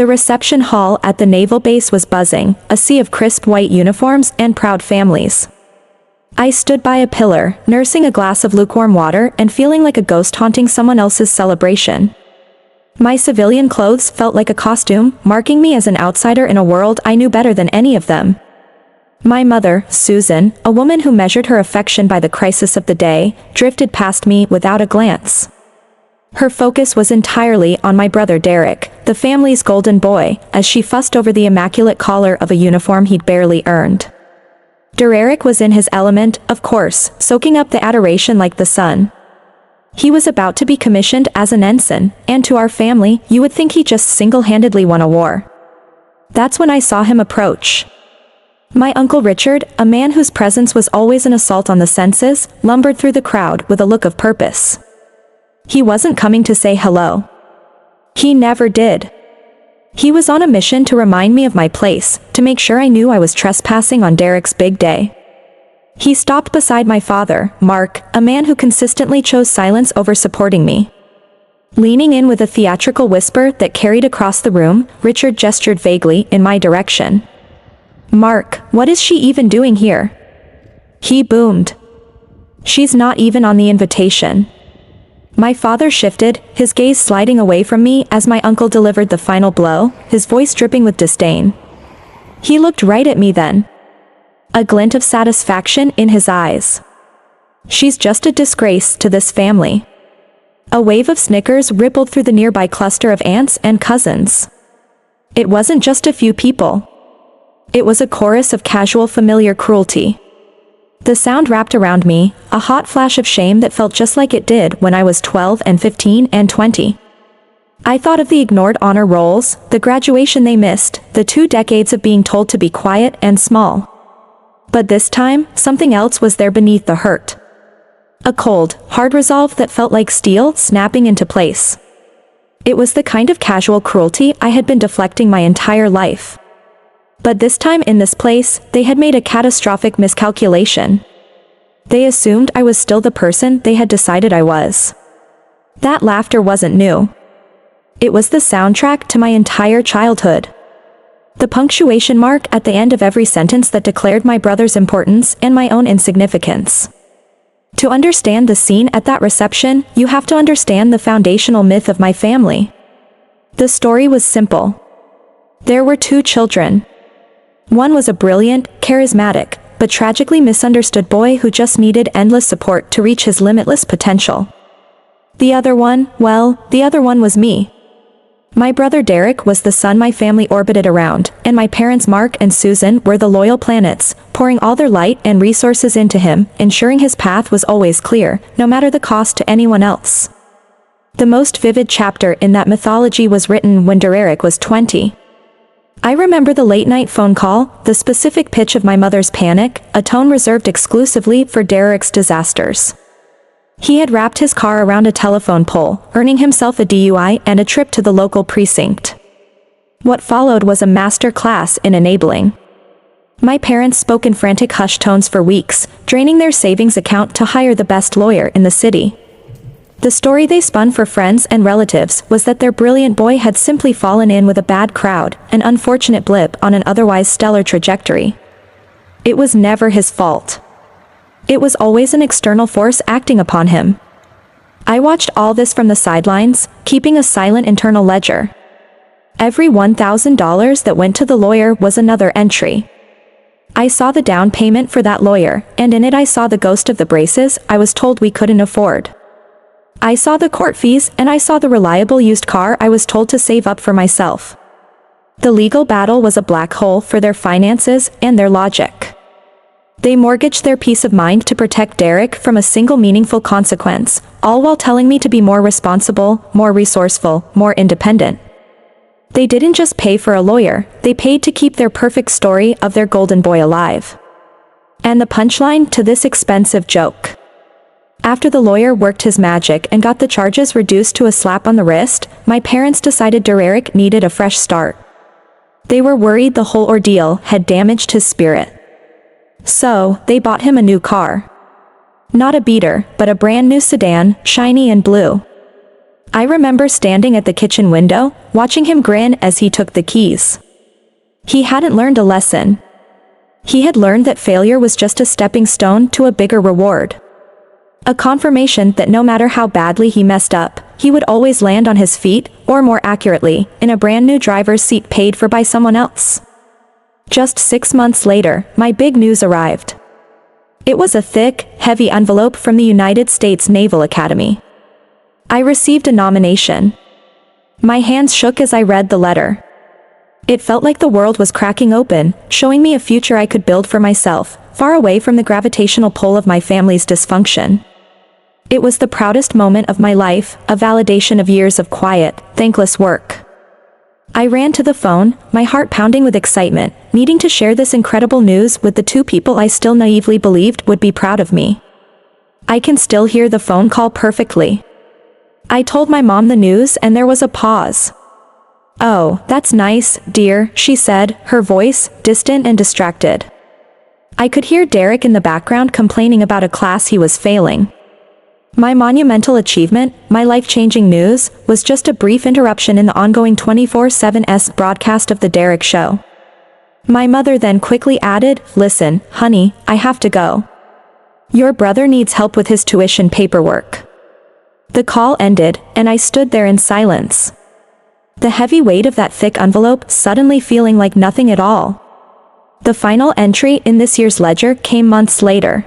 The reception hall at the naval base was buzzing, a sea of crisp white uniforms and proud families. I stood by a pillar, nursing a glass of lukewarm water and feeling like a ghost haunting someone else's celebration. My civilian clothes felt like a costume, marking me as an outsider in a world I knew better than any of them. My mother, Susan, a woman who measured her affection by the crisis of the day, drifted past me without a glance. Her focus was entirely on my brother Derek, the family's golden boy, as she fussed over the immaculate collar of a uniform he'd barely earned. Derek was in his element, of course, soaking up the adoration like the sun. He was about to be commissioned as an ensign, and to our family, you would think he just single-handedly won a war. That's when I saw him approach. My Uncle Richard, a man whose presence was always an assault on the senses, lumbered through the crowd with a look of purpose. He wasn't coming to say hello. He never did. He was on a mission to remind me of my place, to make sure I knew I was trespassing on Derek's big day. He stopped beside my father, Mark, a man who consistently chose silence over supporting me. Leaning in with a theatrical whisper that carried across the room, Richard gestured vaguely in my direction. "Mark, what is she even doing here?" He boomed. "She's not even on the invitation." My father shifted, his gaze sliding away from me as my uncle delivered the final blow, his voice dripping with disdain. He looked right at me then. A glint of satisfaction in his eyes. "She's just a disgrace to this family." A wave of snickers rippled through the nearby cluster of aunts and cousins. It wasn't just a few people. It was a chorus of casual familiar cruelty. The sound wrapped around me, a hot flash of shame that felt just like it did when I was 12 and 15 and 20. I thought of the ignored honor rolls, the graduation they missed, the 2 decades of being told to be quiet and small. But this time, something else was there beneath the hurt. A cold, hard resolve that felt like steel snapping into place. It was the kind of casual cruelty I had been deflecting my entire life. But this time in this place, they had made a catastrophic miscalculation. They assumed I was still the person they had decided I was. That laughter wasn't new. It was the soundtrack to my entire childhood. The punctuation mark at the end of every sentence that declared my brother's importance and my own insignificance. To understand the scene at that reception, you have to understand the foundational myth of my family. The story was simple. There were 2 children. One was a brilliant, charismatic, but tragically misunderstood boy who just needed endless support to reach his limitless potential. The other one was me. My brother Derek was the sun my family orbited around, and my parents Mark and Susan were the loyal planets, pouring all their light and resources into him, ensuring his path was always clear, no matter the cost to anyone else. The most vivid chapter in that mythology was written when Derek was 20. I remember the late-night phone call, the specific pitch of my mother's panic, a tone reserved exclusively for Derek's disasters. He had wrapped his car around a telephone pole, earning himself a DUI and a trip to the local precinct. What followed was a master class in enabling. My parents spoke in frantic hush tones for weeks, draining their savings account to hire the best lawyer in the city. The story they spun for friends and relatives was that their brilliant boy had simply fallen in with a bad crowd, an unfortunate blip on an otherwise stellar trajectory. It was never his fault. It was always an external force acting upon him. I watched all this from the sidelines, keeping a silent internal ledger. Every $1,000 that went to the lawyer was another entry. I saw the down payment for that lawyer, and in it I saw the ghost of the braces I was told we couldn't afford. I saw the court fees, and I saw the reliable used car I was told to save up for myself. The legal battle was a black hole for their finances and their logic. They mortgaged their peace of mind to protect Derek from a single meaningful consequence, all while telling me to be more responsible, more resourceful, more independent. They didn't just pay for a lawyer, they paid to keep their perfect story of their golden boy alive. And the punchline to this expensive joke. After the lawyer worked his magic and got the charges reduced to a slap on the wrist, my parents decided Derek needed a fresh start. They were worried the whole ordeal had damaged his spirit. So, they bought him a new car. Not a beater, but a brand new sedan, shiny and blue. I remember standing at the kitchen window, watching him grin as he took the keys. He hadn't learned a lesson. He had learned that failure was just a stepping stone to a bigger reward. A confirmation that no matter how badly he messed up, he would always land on his feet, or more accurately, in a brand new driver's seat paid for by someone else. Just 6 months later, my big news arrived. It was a thick, heavy envelope from the United States Naval Academy. I received a nomination. My hands shook as I read the letter. It felt like the world was cracking open, showing me a future I could build for myself, far away from the gravitational pull of my family's dysfunction. It was the proudest moment of my life, a validation of years of quiet, thankless work. I ran to the phone, my heart pounding with excitement, needing to share this incredible news with the 2 people I still naively believed would be proud of me. I can still hear the phone call perfectly. I told my mom the news and there was a pause. "Oh, that's nice, dear," she said, her voice distant and distracted. I could hear Derek in the background complaining about a class he was failing. My monumental achievement, my life-changing news, was just a brief interruption in the ongoing 24/7 broadcast of The Derek Show. My mother then quickly added, "Listen, honey, I have to go. Your brother needs help with his tuition paperwork." The call ended, and I stood there in silence. The heavy weight of that thick envelope suddenly feeling like nothing at all. The final entry in this year's ledger came months later.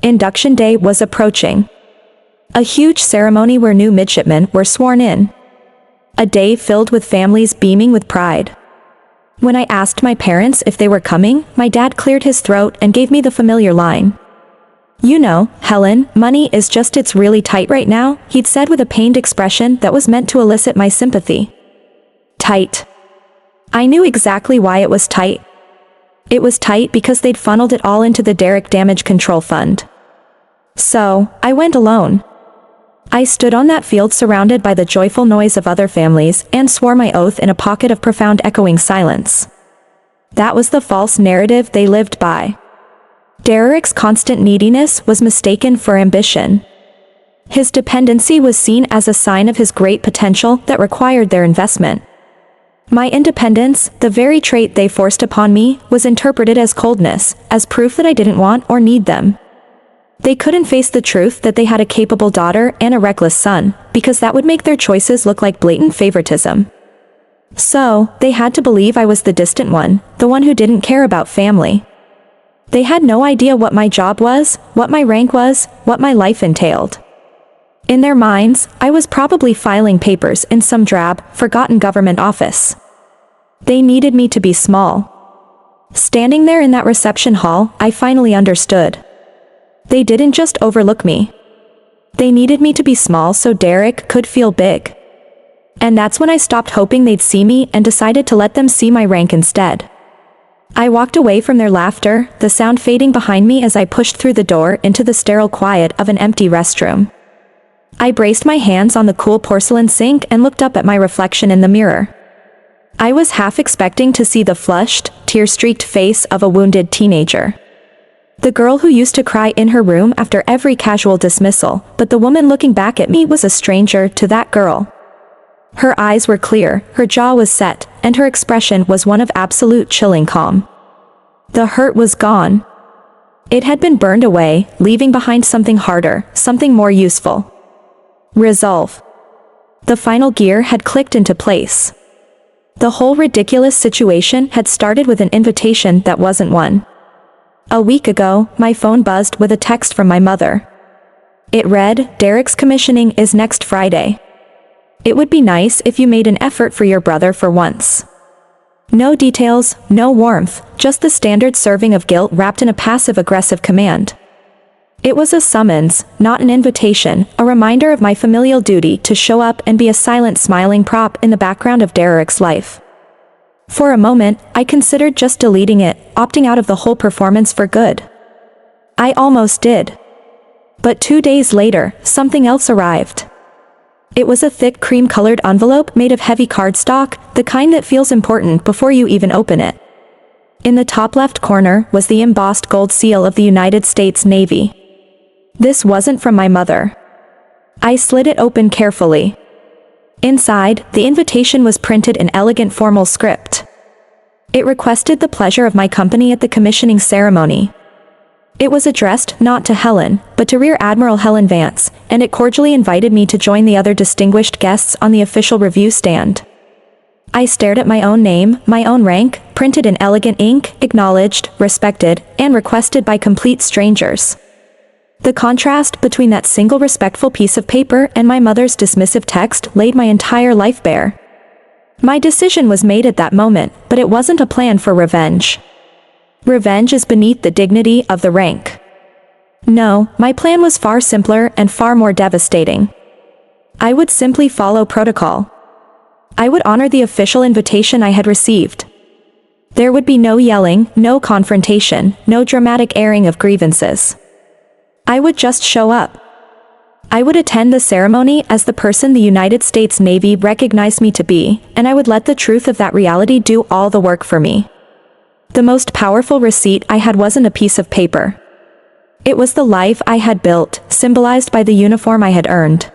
Induction Day was approaching. A huge ceremony where new midshipmen were sworn in. A day filled with families beaming with pride. When I asked my parents if they were coming, my dad cleared his throat and gave me the familiar line. "You know, Helen, money is just it's really tight right now," he'd said with a pained expression that was meant to elicit my sympathy. Tight. I knew exactly why it was tight. It was tight because they'd funneled it all into the Derek Damage Control Fund. So, I went alone. I stood on that field surrounded by the joyful noise of other families and swore my oath in a pocket of profound echoing silence. That was the false narrative they lived by. Derek's constant neediness was mistaken for ambition. His dependency was seen as a sign of his great potential that required their investment. My independence, the very trait they forced upon me, was interpreted as coldness, as proof that I didn't want or need them. They couldn't face the truth that they had a capable daughter and a reckless son, because that would make their choices look like blatant favoritism. So, they had to believe I was the distant one, the one who didn't care about family. They had no idea what my job was, what my rank was, what my life entailed. In their minds, I was probably filing papers in some drab, forgotten government office. They needed me to be small. Standing there in that reception hall, I finally understood. They didn't just overlook me. They needed me to be small so Derek could feel big. And that's when I stopped hoping they'd see me and decided to let them see my rank instead. I walked away from their laughter, the sound fading behind me as I pushed through the door into the sterile quiet of an empty restroom. I braced my hands on the cool porcelain sink and looked up at my reflection in the mirror. I was half expecting to see the flushed, tear-streaked face of a wounded teenager. The girl who used to cry in her room after every casual dismissal, but the woman looking back at me was a stranger to that girl. Her eyes were clear, her jaw was set, and her expression was one of absolute chilling calm. The hurt was gone. It had been burned away, leaving behind something harder, something more useful. Resolve. The final gear had clicked into place. The whole ridiculous situation had started with an invitation that wasn't one. A week ago, my phone buzzed with a text from my mother. It read, "Derek's commissioning is next Friday. It would be nice if you made an effort for your brother for once." No details, no warmth, just the standard serving of guilt wrapped in a passive-aggressive command. It was a summons, not an invitation, a reminder of my familial duty to show up and be a silent smiling prop in the background of Derek's life. For a moment, I considered just deleting it, opting out of the whole performance for good. I almost did. But 2 days later, something else arrived. It was a thick cream-colored envelope made of heavy cardstock, the kind that feels important before you even open it. In the top left corner was the embossed gold seal of the United States Navy. This wasn't from my mother. I slid it open carefully. Inside, the invitation was printed in elegant formal script. It requested the pleasure of my company at the commissioning ceremony. It was addressed not to Helen, but to Rear Admiral Helen Vance, and it cordially invited me to join the other distinguished guests on the official review stand. I stared at my own name, my own rank, printed in elegant ink, acknowledged, respected, and requested by complete strangers. The contrast between that single respectful piece of paper and my mother's dismissive text laid my entire life bare. My decision was made at that moment, but it wasn't a plan for revenge. Revenge is beneath the dignity of the rank. No, my plan was far simpler and far more devastating. I would simply follow protocol. I would honor the official invitation I had received. There would be no yelling, no confrontation, no dramatic airing of grievances. I would just show up. I would attend the ceremony as the person the United States Navy recognized me to be, and I would let the truth of that reality do all the work for me. The most powerful receipt I had wasn't a piece of paper. It was the life I had built, symbolized by the uniform I had earned.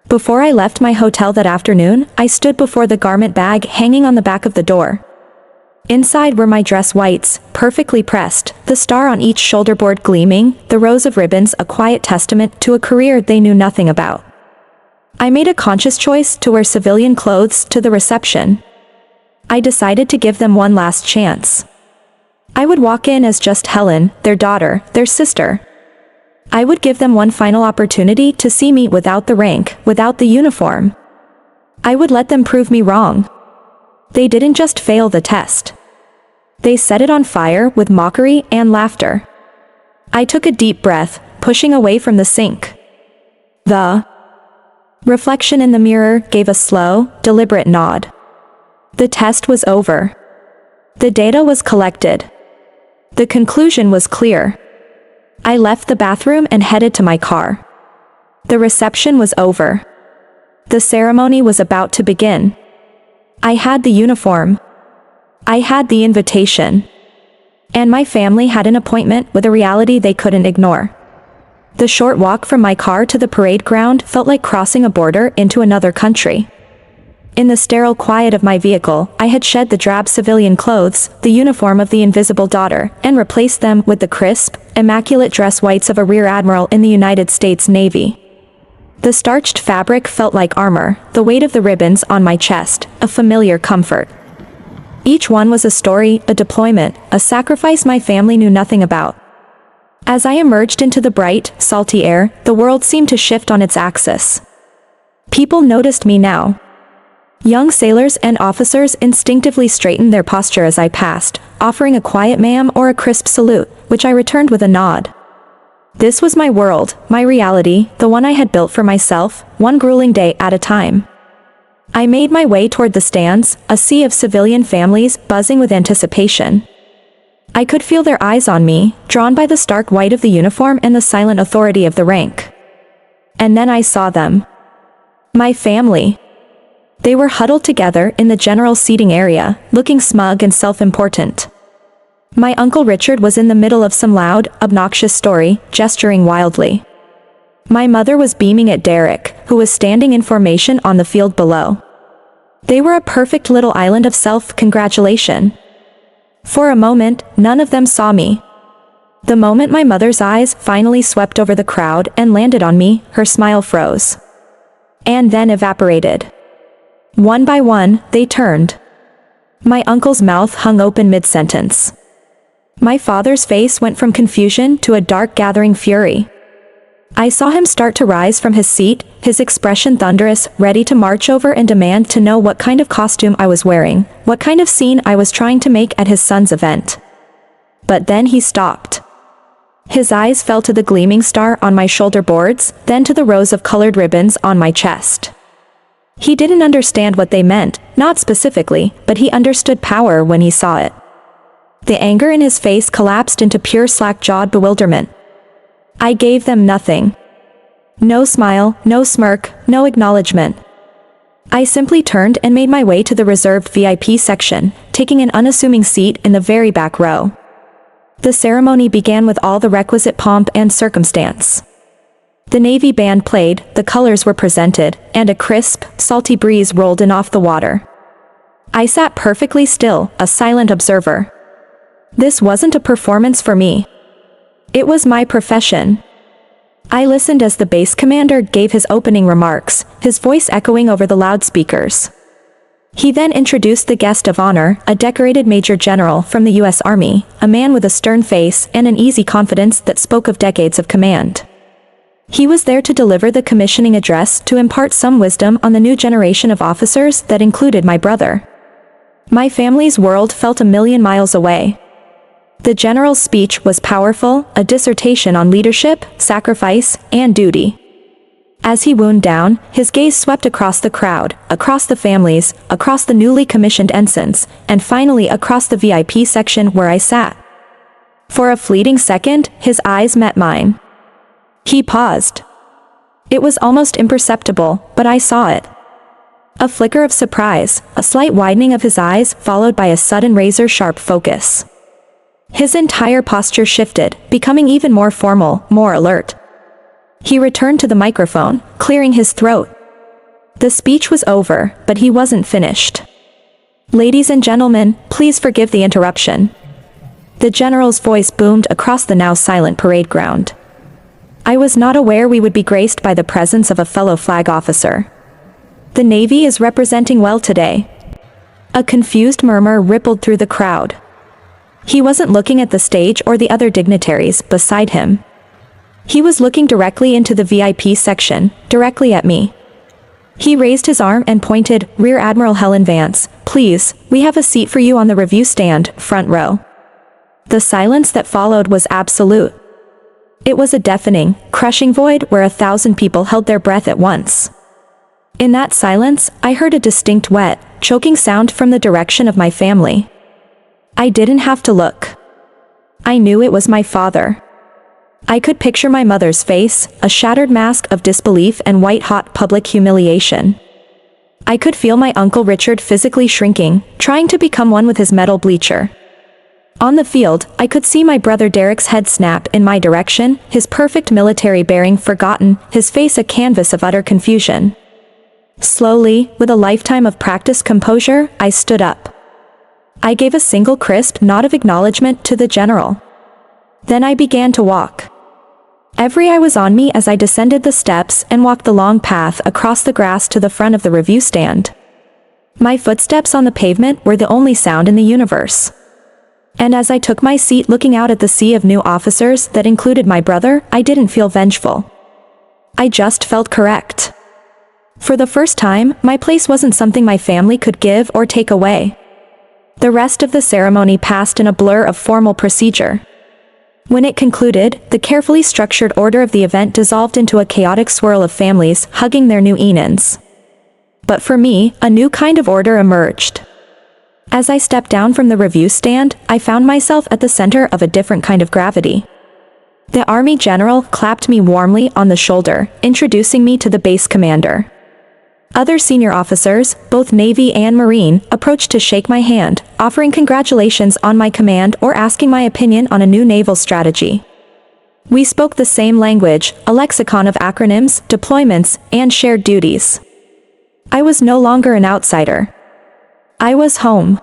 Before I left my hotel that afternoon, I stood before the garment bag hanging on the back of the door. Inside were my dress whites, perfectly pressed, the star on each shoulder board gleaming, the rows of ribbons a quiet testament to a career they knew nothing about. I made a conscious choice to wear civilian clothes to the reception. I decided to give them one last chance. I would walk in as just Helen, their daughter, their sister. I would give them one final opportunity to see me without the rank, without the uniform. I would let them prove me wrong. They didn't just fail the test. They set it on fire with mockery and laughter. I took a deep breath, pushing away from the sink. The reflection in the mirror gave a slow, deliberate nod. The test was over. The data was collected. The conclusion was clear. I left the bathroom and headed to my car. The reception was over. The ceremony was about to begin. I had the uniform. I had the invitation. And my family had an appointment with a reality they couldn't ignore. The short walk from my car to the parade ground felt like crossing a border into another country. In the sterile quiet of my vehicle, I had shed the drab civilian clothes, the uniform of the invisible daughter, and replaced them with the crisp, immaculate dress whites of a Rear Admiral in the United States Navy. The starched fabric felt like armor, the weight of the ribbons on my chest, a familiar comfort. Each one was a story, a deployment, a sacrifice my family knew nothing about. As I emerged into the bright, salty air, the world seemed to shift on its axis. People noticed me now. Young sailors and officers instinctively straightened their posture as I passed, offering a quiet ma'am or a crisp salute, which I returned with a nod. This was my world, my reality, the one I had built for myself, one grueling day at a time. I made my way toward the stands, a sea of civilian families buzzing with anticipation. I could feel their eyes on me, drawn by the stark white of the uniform and the silent authority of the rank. And then I saw them. My family. They were huddled together in the general seating area, looking smug and self-important. My Uncle Richard was in the middle of some loud, obnoxious story, gesturing wildly. My mother was beaming at Derek, who was standing in formation on the field below. They were a perfect little island of self-congratulation. For a moment, none of them saw me. The moment my mother's eyes finally swept over the crowd and landed on me, her smile froze. And then evaporated. One by one, they turned. My uncle's mouth hung open mid-sentence. My father's face went from confusion to a dark gathering fury. I saw him start to rise from his seat, his expression thunderous, ready to march over and demand to know what kind of costume I was wearing, what kind of scene I was trying to make at his son's event. But then he stopped. His eyes fell to the gleaming star on my shoulder boards, then to the rows of colored ribbons on my chest. He didn't understand what they meant, not specifically, but he understood power when he saw it. The anger in his face collapsed into pure slack-jawed bewilderment. I gave them nothing. No smile, no smirk, no acknowledgement. I simply turned and made my way to the reserved VIP section, taking an unassuming seat in the very back row. The ceremony began with all the requisite pomp and circumstance. The Navy band played, the colors were presented, and a crisp, salty breeze rolled in off the water. I sat perfectly still, a silent observer. This wasn't a performance for me. It was my profession. I listened as the base commander gave his opening remarks, his voice echoing over the loudspeakers. He then introduced the guest of honor, a decorated Major General from the U.S. Army, a man with a stern face and an easy confidence that spoke of decades of command. He was there to deliver the commissioning address to impart some wisdom on the new generation of officers that included my brother. My family's world felt a million miles away. The general's speech was powerful, a dissertation on leadership, sacrifice, and duty. As he wound down, his gaze swept across the crowd, across the families, across the newly commissioned ensigns, and finally across the VIP section where I sat. For a fleeting second, his eyes met mine. He paused. It was almost imperceptible, but I saw it. A flicker of surprise, a slight widening of his eyes followed by a sudden razor-sharp focus. His entire posture shifted, becoming even more formal, more alert. He returned to the microphone, clearing his throat. The speech was over, but he wasn't finished. "Ladies and gentlemen, please forgive the interruption." The general's voice boomed across the now silent parade ground. I was not aware we would be graced by the presence of a fellow flag officer. "The Navy is representing well today." A confused murmur rippled through the crowd. He wasn't looking at the stage or the other dignitaries beside him. He was looking directly into the VIP section, directly at me. He raised his arm and pointed, "Rear Admiral Helen Vance, please, we have a seat for you on the review stand, front row." The silence that followed was absolute. It was a deafening, crushing void where 1,000 people held their breath at once. In that silence, I heard a distinct wet, choking sound from the direction of my family. I didn't have to look. I knew it was my father. I could picture my mother's face, a shattered mask of disbelief and white-hot public humiliation. I could feel my Uncle Richard physically shrinking, trying to become one with his metal bleacher. On the field, I could see my brother Derek's head snap in my direction, his perfect military bearing forgotten, his face a canvas of utter confusion. Slowly, with a lifetime of practiced composure, I stood up. I gave a single crisp nod of acknowledgement to the general. Then I began to walk. Every eye was on me as I descended the steps and walked the long path across the grass to the front of the review stand. My footsteps on the pavement were the only sound in the universe. And as I took my seat looking out at the sea of new officers that included my brother, I didn't feel vengeful. I just felt correct. For the first time, my place wasn't something my family could give or take away. The rest of the ceremony passed in a blur of formal procedure. When it concluded, the carefully structured order of the event dissolved into a chaotic swirl of families hugging their new enins. But for me, a new kind of order emerged. As I stepped down from the review stand, I found myself at the center of a different kind of gravity. The Army general clapped me warmly on the shoulder, introducing me to the base commander. Other senior officers, both Navy and Marine, approached to shake my hand, offering congratulations on my command or asking my opinion on a new naval strategy. We spoke the same language, a lexicon of acronyms, deployments, and shared duties. I was no longer an outsider. I was home.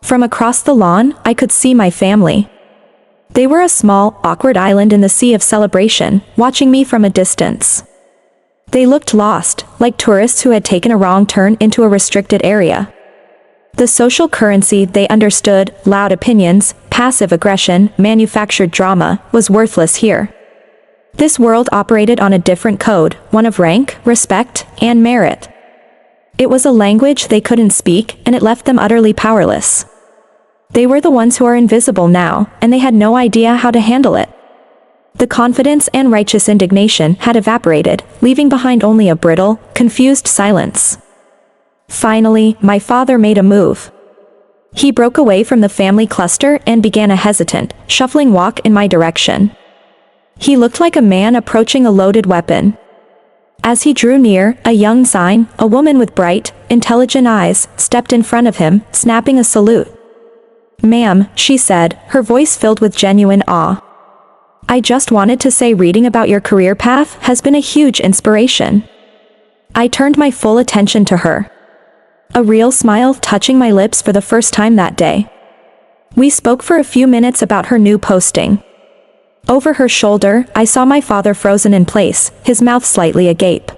From across the lawn, I could see my family. They were a small, awkward island in the sea of celebration, watching me from a distance. They looked lost, like tourists who had taken a wrong turn into a restricted area. The social currency they understood, loud opinions, passive aggression, manufactured drama, was worthless here. This world operated on a different code, one of rank, respect, and merit. It was a language they couldn't speak, and it left them utterly powerless. They were the ones who are invisible now, and they had no idea how to handle it. The confidence and righteous indignation had evaporated, leaving behind only a brittle, confused silence. Finally, my father made a move. He broke away from the family cluster and began a hesitant, shuffling walk in my direction. He looked like a man approaching a loaded weapon. As he drew near, a young ensign, a woman with bright, intelligent eyes, stepped in front of him, snapping a salute. "Ma'am," she said, her voice filled with genuine awe. I just wanted to say reading about your career path has been a huge inspiration. I turned my full attention to her. A real smile touching my lips for the first time that day. We spoke for a few minutes about her new posting. Over her shoulder, I saw my father frozen in place, his mouth slightly agape.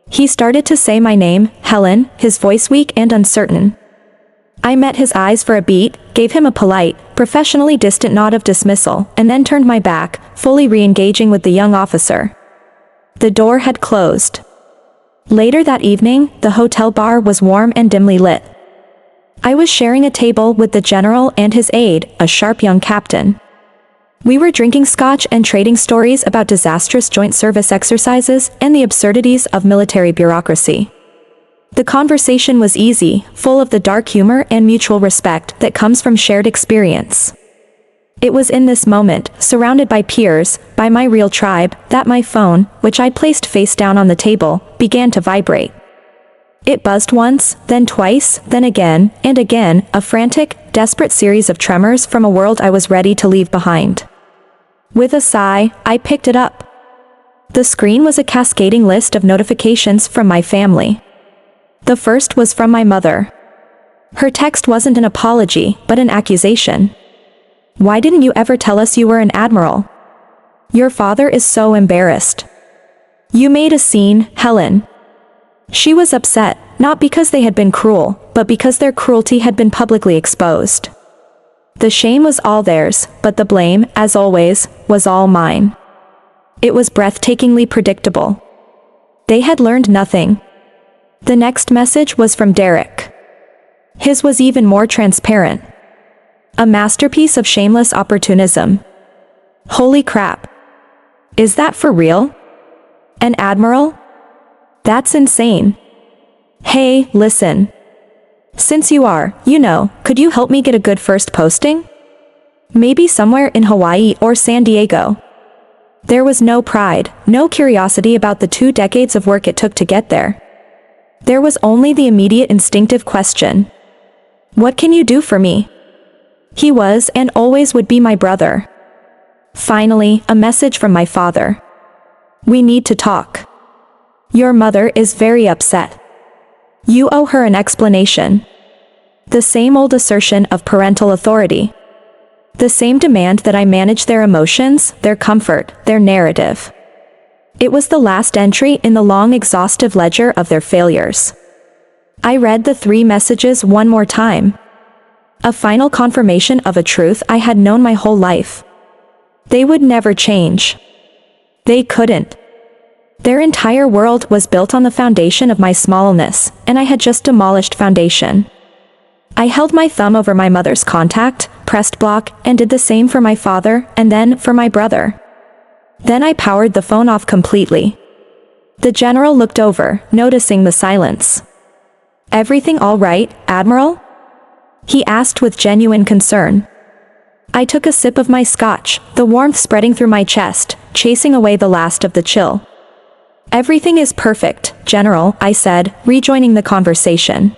He started to say my name, Helen, his voice weak and uncertain. I met his eyes for a beat, gave him a polite, professionally distant nod of dismissal, and then turned my back, fully re-engaging with the young officer. The door had closed. Later that evening, the hotel bar was warm and dimly lit. I was sharing a table with the general and his aide, a sharp young captain. We were drinking scotch and trading stories about disastrous joint service exercises and the absurdities of military bureaucracy. The conversation was easy, full of the dark humor and mutual respect that comes from shared experience. It was in this moment, surrounded by peers, by my real tribe, that my phone, which I placed face down on the table, began to vibrate. It buzzed once, then twice, then again, and again, a frantic, desperate series of tremors from a world I was ready to leave behind. With a sigh, I picked it up. The screen was a cascading list of notifications from my family. The first was from my mother. Her text wasn't an apology, but an accusation. Why didn't you ever tell us you were an admiral? Your father is so embarrassed. You made a scene, Helen. She was upset, not because they had been cruel, but because their cruelty had been publicly exposed. The shame was all theirs, but the blame, as always, was all mine. It was breathtakingly predictable. They had learned nothing. The next message was from Derek. His was even more transparent. A masterpiece of shameless opportunism. Holy crap. Is that for real? An admiral? That's insane. Hey, listen. Since you are, could you help me get a good first posting? Maybe somewhere in Hawaii or San Diego. There was no pride, no curiosity about the 2 decades of work it took to get there. There was only the immediate instinctive question. What can you do for me? He was and always would be my brother. Finally, a message from my father. We need to talk. Your mother is very upset. You owe her an explanation. The same old assertion of parental authority. The same demand that I manage their emotions, their comfort, their narrative. It was the last entry in the long exhaustive ledger of their failures. I read the 3 messages one more time. A final confirmation of a truth I had known my whole life. They would never change. They couldn't. Their entire world was built on the foundation of my smallness, and I had just demolished foundation. I held my thumb over my mother's contact, pressed block, and did the same for my father, and then for my brother. Then I powered the phone off completely. The general looked over, noticing the silence. Everything all right, Admiral? He asked with genuine concern. I took a sip of my scotch, the warmth spreading through my chest, chasing away the last of the chill. Everything is perfect, General, I said, rejoining the conversation.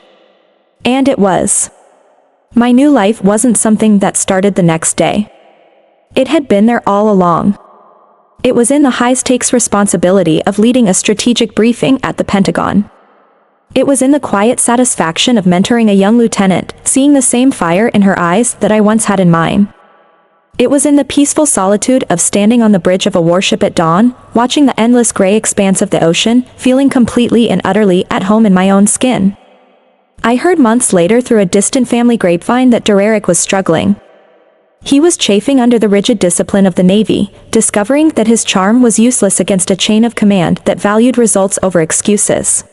And it was. My new life wasn't something that started the next day. It had been there all along. It was in the high-stakes responsibility of leading a strategic briefing at the Pentagon. It was in the quiet satisfaction of mentoring a young lieutenant, seeing the same fire in her eyes that I once had in mine. It was in the peaceful solitude of standing on the bridge of a warship at dawn, watching the endless gray expanse of the ocean, feeling completely and utterly at home in my own skin. I heard months later through a distant family grapevine that Derek was struggling. He was chafing under the rigid discipline of the Navy, discovering that his charm was useless against a chain of command that valued results over excuses.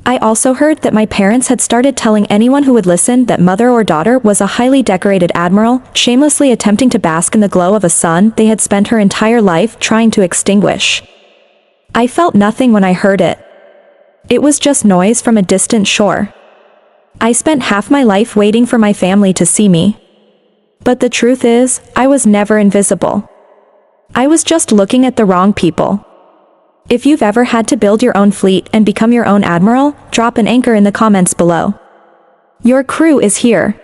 I also heard that my parents had started telling anyone who would listen that mother or daughter was a highly decorated admiral, shamelessly attempting to bask in the glow of a sun they had spent her entire life trying to extinguish. I felt nothing when I heard it. It was just noise from a distant shore. I spent half my life waiting for my family to see me. But the truth is, I was never invisible. I was just looking at the wrong people. If you've ever had to build your own fleet and become your own admiral, drop an anchor in the comments below. Your crew is here.